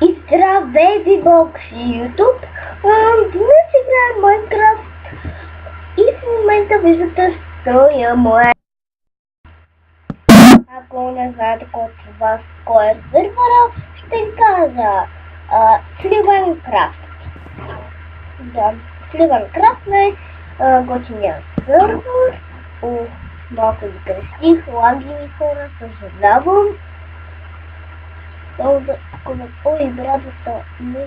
И здравейте, Бокси YouTube! Днес играем Майнкрафт и в момента виждате строя моя. Ако не знаете кой от вас кой е сервера, ще кажа Сливенкрафт. Да, Сливенкрафт е готиния сервер. Малко ви крещих, лаги ми хора, съжалявам. Ой, брадата ми.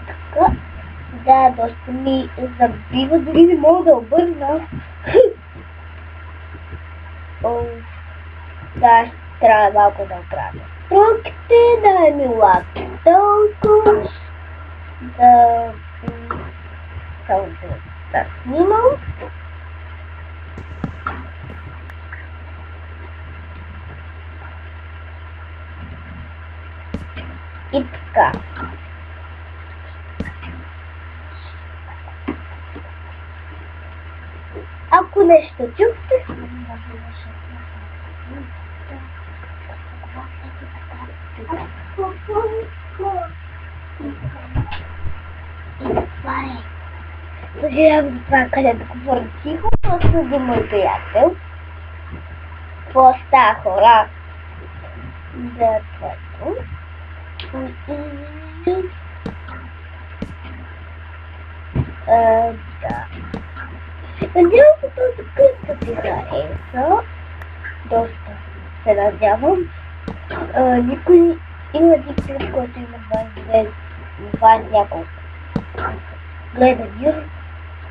Така. Да, доста ми забива, дори не мога да обърна. Да, ще трябва малко да оправя строките, да ми лапи толкова. Само да снимам. И така. Ако нещо чухте, съжалявам за това, където говоря тихо, но следи мой приятел. Какво става, хора? Да, твоето. Да. Надявам се този клип да ти хареса. Доста се надявам. Никой има един клип, който има 20 няколко гледания.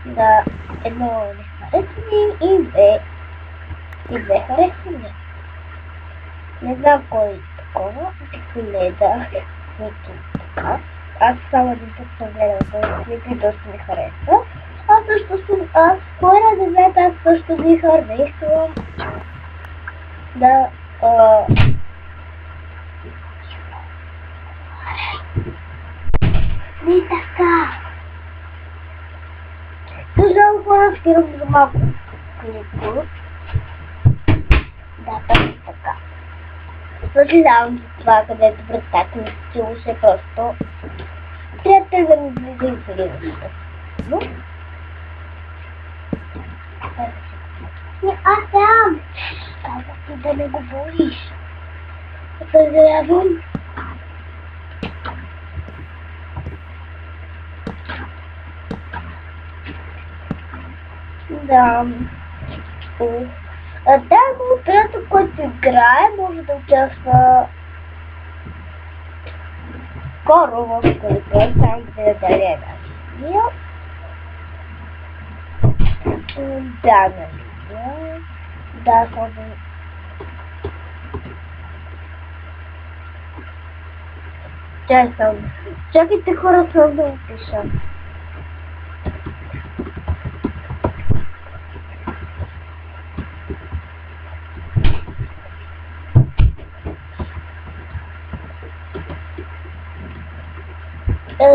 На едно нехаресване и две харесвания. Не знам кой е такова, никой не е да така. Аз само един път съм гледал този клип и доста ми харесва. Кой ради знаете, аз също ги харесвам. Да, не така. Съжалявам, хора, спирам за малко клипа. Да, точно така. Съжалявам за това, където вратата ми се чуваше просто. Приятел да ми влиза и влиза. Но? Не, аз сам! Казах ти да не говориш. Съжалявам. Да. Да, но приятел, който играе, може да участва скоро в клипа, само да даде една видео. Да, нали? Да, само... Чакайте, хора, само да опиша.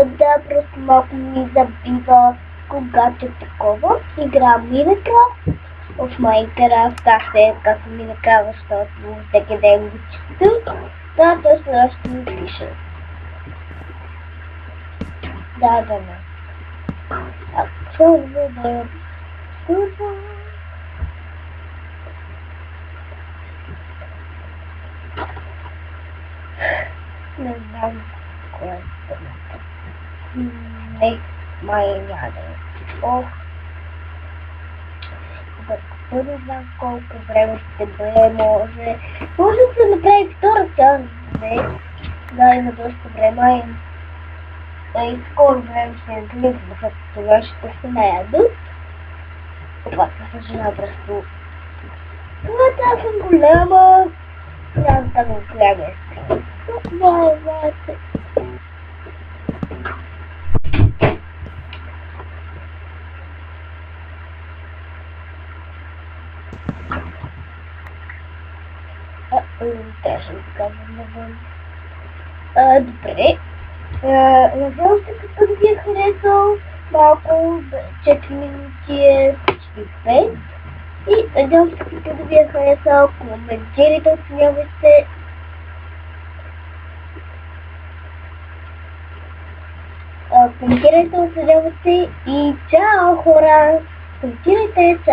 Да, просто малко ми забива, когато е такова. Играм Minecraft. В Майнкрафт, аз се казвам Minecraft, защото всеки ден го чета. Да, той сега ще ми пише. Да. Абсолютно. Не знам кое е това. Не, май няде. Ох. Не знам колко време ще бъде, може да се направи втора част, не? Да, има доста време и скоро време ще не гледам, защото сега ще се наядат. Това се съжалява просто. Това съм голяма. Няма да го голяма. Това е вате. Трябваше да казвам навън. Добре. Надявам се, като ви е харесал малко, 4 минути е почти 5. И надявам се, като да ви е харесал, коментирайте, оценявайте. Коментирайте, оценявайте и чао хора! Коментирайте, чао!